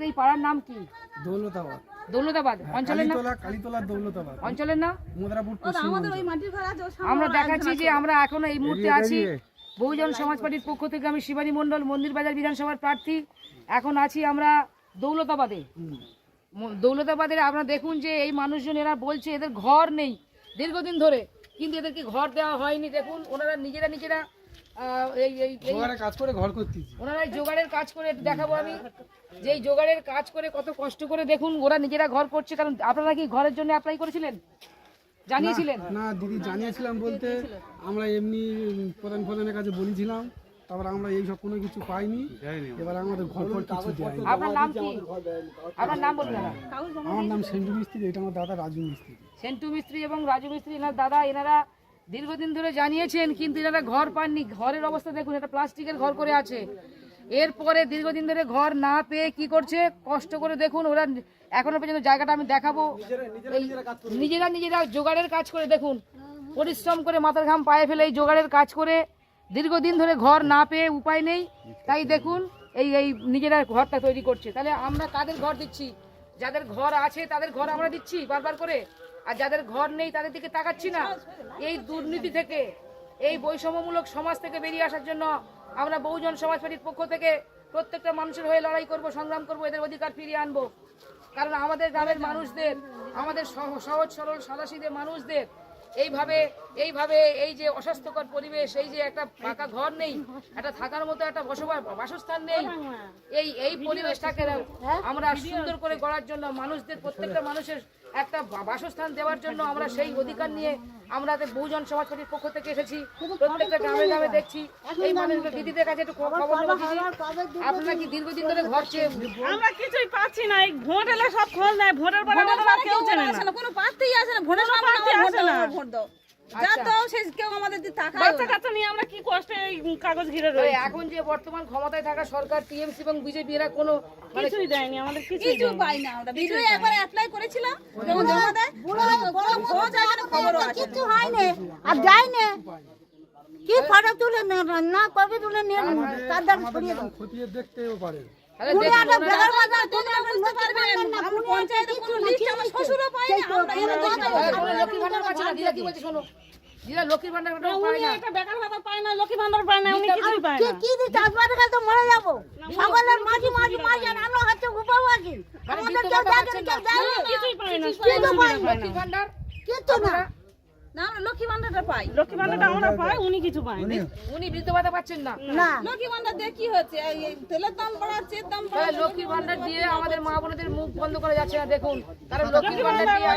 এই পাড়ার নাম কি? দৌলতাবাদ। দৌলতাবাদ অঞ্চলের নাম? কালীতলা দৌলতাবাদ অঞ্চলের নাম? মুদ্রাপুর। আমরা দেখাচ্ছি যে আমরা এখনো এই মুহূর্তে আছি বহুজন সমাজ পার্টির পক্ষ থেকে আমি শিবানী মণ্ডল মন্দির বাজার বিধানসভার প্রার্থী। এখন আছি আমরা দৌলতাবাদে। দৌলতাবাদের আপনারা দেখুন যে এই মানুষজন এরা বলছে এদের ঘর নেই দীর্ঘদিন ধরে, কিন্তু এদেরকে ঘর দেওয়া হয়নি। দেখুন ওনারা নিজেরা কাজ করে ঘর করতেছি। ওনারা জোগাড়ের কাজ করে দেখাবো আমি যে এই জোগাড়ের কাজ করে কত কষ্ট করে দেখুন ওরা নিজেরা ঘর করছে। কারণ আপনারা কি ঘরের জন্য অ্যাপ্লাই করেছিলেন? জানিয়েছিলেন? না দিদি, জানিয়েছিলাম বলতে আমরা এমনি প্রধানের কাছে বলেছিলাম, তারপর আমরা এই সব কোনো কিছু পাইনি। এবার আমাদের ঘর কিছু দেয়নি। আপনার নাম কি? আপনার নাম বলুন। আমার নাম সেন্টু মিস্ত্রি, এটা আমার দাদা রাজু মিস্ত্রি। সেন্টু মিস্ত্রি এবং রাজু মিস্ত্রি এনার দাদা, এনারা দীর্ঘদিন ধরে জানিয়েছেন কিন্তু এনারা ঘর পাননি। ঘরের অবস্থা দেখুন, এটা প্লাস্টিকের ঘর করে আছে। এরপরে দীর্ঘদিন ধরে ঘর না পেয়ে কি করছে, কষ্ট করে দেখুন ওরা এখনো পর্যন্ত জায়গাটা আমি দেখাবো। নিজেরা জোগাড়ের কাজ করে দেখুন, পরিশ্রম করে মাথার ঘাম পায়ে ফেলে এই জোগাড়ের কাজ করে দীর্ঘদিন ধরে ঘর না পেয়ে উপায় নেই, তাই দেখুন এই নিজেরা ঘরটা তৈরি করছে। তাহলে আমরা কাদের ঘর দিচ্ছি? যাদের ঘর আছে তাদের ঘর আমরা দিচ্ছি বারবার করে, আর যাদের ঘর নেই তাদের দিকে তাকাচ্ছি না। এই দুর্নীতি থেকে, এই বৈষম্যমূলক সমাজ থেকে বেরিয়ে আসার জন্য আমরা বহুজন সমাজ পার্টির পক্ষ থেকে প্রত্যেকটা মানুষের হয়ে লড়াই করব, সংগ্রাম করব, এদের অধিকার ফিরিয়ে আনবো। কারণ আমাদের গ্রামের মানুষদের, আমাদের সহজ সরল সাদাসিধে মানুষদের এইভাবে এই যে অস্বাস্থ্যকর পরিবেশ, এই যে একটা পাকা ঘর নেই, একটা থাকার মতো একটা বাসস্থান নেই, এই পরিবেশটাকে আমরা সুন্দর করে গড়ার জন্য মানুষদের, প্রত্যেকটা মানুষের একটা বাসস্থান দেওয়ার জন্য আমরা সেই অধিকার নিয়ে আমরা বহুজন সমাজ পার্টির পক্ষ থেকে এসেছি। প্রত্যেকটা গ্রামে গ্রামে দেখছি এই মানুষগুলো। দিদিদের কাছে একটু খবর নেবো। আপনারা কি দীর্ঘদিন ধরে ঘর চেয়ে? আমরা কিছুই পাচ্ছি না। এই ভোট এলে সব খোঁজ নেয়, ভোটের পরে কেউ চেনে না, কোনো প্রার্থী আসে না, ভোটের ভোট দাও আমরা কি কষ্টে কাগজ ঘিরে রয়েছি। এখন যে বর্তমান ক্ষমতায় থাকা সরকার টিএমসি এবং বিজেপি এরা কোনো কিছুই দেয়নি, আমাদের কিছুই পাই না। আমরা বিজয় একবার অ্যাপ্লাই করেছিলাম, যখন জমা দেয় কিছু হয়নি আর যায়নি। কি ফটো তুলে না কবে তুলে নিয়ে তাদের ছড়িয়ে দাও, খতিয়ে দেখতেও পারে। লক্ষ্মীর ভান্ডার পায় না, লক্ষ্মী ভান্ডার পায় না, উনি কিছুই পায় না। কি দিতে আসবারে গেল তো মরে যাবো। সকলের মাঝি আর আমরা হচ্ছে উপবাসী। আমাদের কেউ দেখেন, কেউ দেখেন, কিছুই পায় না। লক্ষ্মীর ভান্ডার কিন্তু না না, আমরা লক্ষ্মী ভান্ডারটা পাই, লক্ষ্মী ভান্ডারটা আমরা পাই, উনি কিছু পায় না। উনি বৃদ্ধ ভাতা পাচ্ছেন না। না লক্ষ্মী ভান্ডার দিয়ে কি হচ্ছে? এই তেলের দাম বাড়াচ্ছে, দাম লক্ষ্মীর ভান্ডার দিয়ে আমাদের মা বোনদের মুখ বন্ধ করা যাচ্ছে না। দেখুন কারণ লক্ষ্মীর ভান্ডার দিয়ে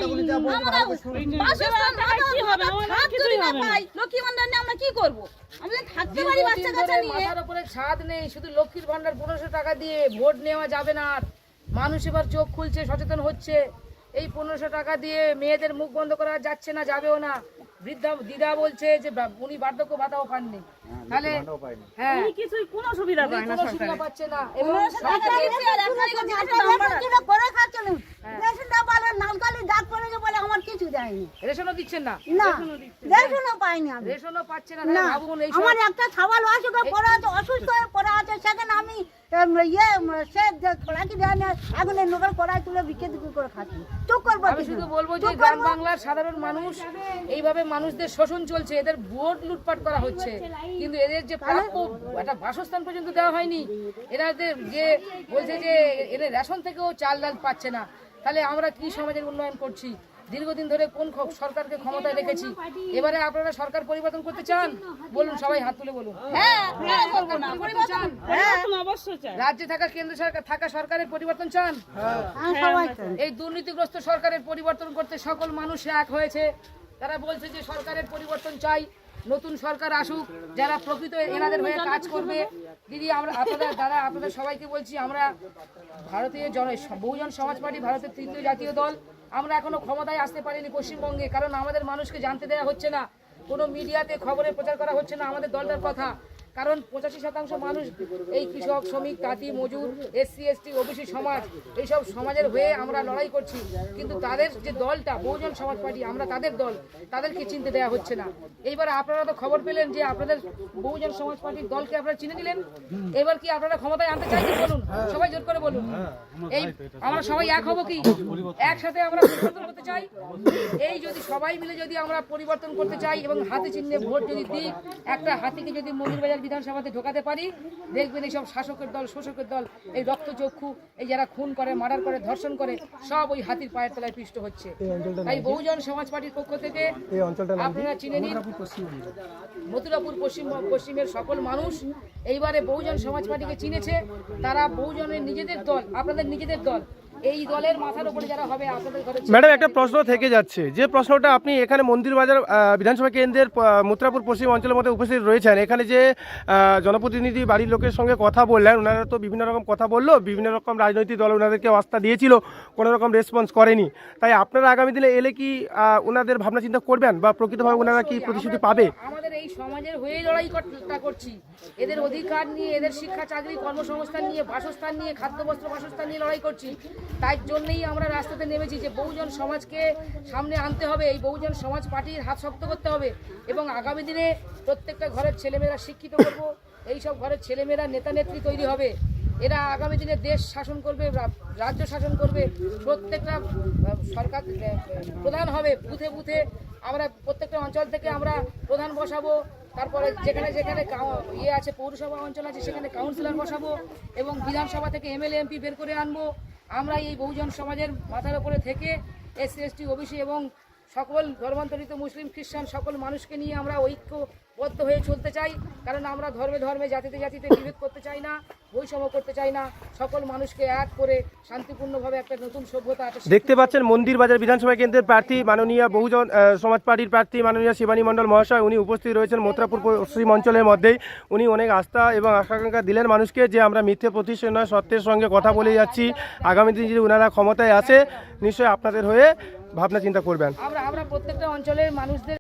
লক্ষ্মী ভান্ডার নিয়ে আমরা কি করবো? আমরা থাকতে পারি বাচ্চা কাচ্চা নিয়ে। মাথার উপরে ছাদ নেই, শুধু লক্ষ্মীর ভান্ডার 1500 টাকা দিয়ে ভোট নেওয়া যাবে না। মানুষ এবার চোখ খুলছে, সচেতন হচ্ছে। এই 1500 টাকা দিয়ে মেয়েদের মুখ বন্ধ করা যাচ্ছে না, যাবেও না। বৃদ্ধা দিদা বলছে যে উনি বার্ধক্য ভাতাও পাননি, তাহলে হ্যাঁ কিছুই কোনো সুবিধা পায় না, সুবিধা পাচ্ছে না। এবং আমার কিছু দেয়নি, রেশনও দিচ্ছেন না। না রেশনও পাইনি আমি, রেশনও পাচ্ছে না। না ভাবুন এই আমার একটা ছাওয়াল অসুখে পড়ে আছে, অসুস্থ হয়ে পড়ে আছে, সেখানে আমি এখন নোবেল কড়াই তুলে বিক্রি করে খাচ্ছি। চুপ করবো? আমি শুধু বলবো যে গ্রাম বাংলার সাধারণ মানুষ এইভাবে মানুষদের শোষণ চলছে, এদের ভোট লুটপাট করা হচ্ছে, কিন্তু এদের যে প্রাপ্য একটা বাসস্থান পর্যন্ত দেওয়া হয়নি। এনাদের যে বলছে যে এদের রেশন থেকেও চাল ডাল পাচ্ছে না, তাহলে আমরা কি সমাজের উন্নয়ন করছি? দীর্ঘদিন ধরে কোন সরকারকে ক্ষমতায় রেখেছি? এবারে আপনারা সরকার পরিবর্তন করতে চান? বলুন, সবাই হাত তুলে বলুন। রাজ্যে থাকা কেন্দ্র সরকার থাকা সরকারের পরিবর্তন চান? এই দুর্নীতিগ্রস্ত সরকারের পরিবর্তন করতে সকল মানুষ এক হয়েছে। তারা বলছে যে সরকারের পরিবর্তন চাই, নতুন সরকার আসুক যারা প্রকৃত এনাদের হয়ে কাজ করবে। দিদি আমরা আপনাদের সবাইকে বলছি, আমরা ভারতীয় বহুজন সমাজ পার্টি ভারতের তৃতীয় জাতীয় দল। আমরা এখনো ক্ষমতায় আসতে পারিনি পশ্চিমবঙ্গে, কারণ আমাদের মানুষকে জানতে দেওয়া হচ্ছে না, কোনো মিডিয়াতে খবরে প্রচার করা হচ্ছে না আমাদের দলটার কথা। কারণ 85% মানুষ এই কৃষক, শ্রমিক, তাঁতি, মজুর, SC ST OBC সমাজ, এইসব সমাজের হয়ে আমরা লড়াই করছি। কিন্তু তাদের যে দলটা বহুজন সমাজ পার্টি, আমরা তাদের দল, তাদেরকে চিনতে দেওয়া হচ্ছে না। এইবার আপনারা তো খবর পেলেন যে আপনাদের বহুজন সমাজ পার্টির দলকে আপনারা চিনে নিলেন। এবার কি আপনারা ক্ষমতায় আনতে চাইছেন? বলুন, সবাই জোর করে বলুন। এই আমরা সবাই এক হব কি? একসাথে আমরা পরিবর্তন করতে চাই। এই যদি সবাই মিলে যদি আমরা পরিবর্তন করতে চাই এবং হাতি চিহ্নে ভোট যদি দিই, একটা হাতিকে যদি মন্দিরবাজার বিধানসভাতে ঢোকাতে পারি, দেখবেন এইসব শাসকের দল, শোষকের দল, এই রক্তচক্ষু, এই যারা খুন করে, মার্ডার করে, ধর্ষণ করে, সব ওই হাতির পায়ের তলায় পিষ্ট হচ্ছে। তাই বহুজন সমাজ পার্টির পক্ষ থেকে আপনারা চিনে নিন, মথুরাপুর পশ্চিমের সকল মানুষ এইবারে বহুজন সমাজ পার্টিকে চিনেছে। তারা বহুজনের নিজেদের দল, আপনাদের নিজেদের দল। এই দলের মাথার উপরে যারা হবে আপনাদের ঘরে। ম্যাডাম, একটা প্রশ্ন থেকে যাচ্ছে, যে প্রশ্নটা আপনি এখানে মন্দিরবাজার বিধানসভা কেন্দ্রের মথুরাপুর পশ্চিম অঞ্চলের মধ্যে উপস্থিত রয়েছেন, এখানে যে জনপ্রতিনিধি বাড়ির লোকের সঙ্গে কথা বললেন, ওনারা তো বিভিন্ন রকম কথা বললো, বিভিন্ন রকম রাজনৈতিক দল ওনাদেরকে আস্থা দিয়েছিল, কোনো রকম রেসপন্স করেনি। তাই আপনারা আগামী দিনে এলে কি ওনাদের ভাবনা চিন্তা করবেন বা প্রকৃতভাবে ওনারা কি প্রতিশ্রুতি পাবে? আমাদের এই সমাজের হয়ে লড়াই করছি, এদের অধিকার নিয়ে, এদের শিক্ষা, চাকরি, কর্মসংস্থান নিয়ে, বাসস্থান নিয়ে, খাদ্য, বস্ত্র, বাসস্থান নিয়ে লড়াই করছি। তাই জন্যই আমরা রাস্তাতে নেমেছি যে বহুজন সমাজকে সামনে আনতে হবে, এই বহুজন সমাজ পার্টির হাত শক্ত করতে হবে এবং আগামী দিনে প্রত্যেকটা ঘরের ছেলেমেয়েরা শিক্ষিত করব। এই সব ঘরের ছেলেমেয়েরা নেতা নেত্রী তৈরি হবে। এরা আগামী দিনে দেশ শাসন করবে, রাজ্য শাসন করবে, প্রত্যেকটা সরকার প্রধান হবে। বুথে বুথে আমরা প্রত্যেকটা অঞ্চল থেকে আমরা প্রধান বসাবো। তারপরে যেখানে যেখানে ইয়ে আছে, পৌরসভা অঞ্চল আছে, সেখানে কাউন্সিলর বসাবো এবং বিধানসভা থেকে MLA MP বের করে আনবো। আমরা এই বহুজন সমাজের মাথার উপরে থেকে SC ST OBC এবং সকল ধর্মান্তরিত মুসলিম খ্রিস্টান সকল মানুষকে নিয়ে আমরা ঐক্যবদ্ধ হয়ে চলতে চাই। কারণ আমরা ধর্মে ধর্মে, জাতিতে জাতিতে বিভেদ করতে চাই না, বৈষম্য করতে চাই না। সকল মানুষকে এক করে শান্তিপূর্ণভাবে একটা নতুন সভ্যতা। দেখতে পাচ্ছেন মন্দিরবাজার বিধানসভা কেন্দ্রের প্রার্থী মাননীয় বহুজন সমাজ পার্টির প্রার্থী মাননীয় শিবানী মণ্ডল মহাশয়, উনি উপস্থিত রয়েছেন মথুরাপুর পশ্চিম অঞ্চলের মধ্যেই। উনি অনেক আস্থা এবং আকাঙ্ক্ষা দিলেন মানুষকে যে আমরা মিথ্যে প্রতিষ্ঠা নয়, সত্যের সঙ্গে কথা বলে যাচ্ছি। আগামী দিন যদি ওনারা ক্ষমতায় আসে, নিশ্চয়ই আপনাদের হয়ে ভাবনা চিন্তা করবেন। আমরা প্রত্যেকটা অঞ্চলের মানুষদের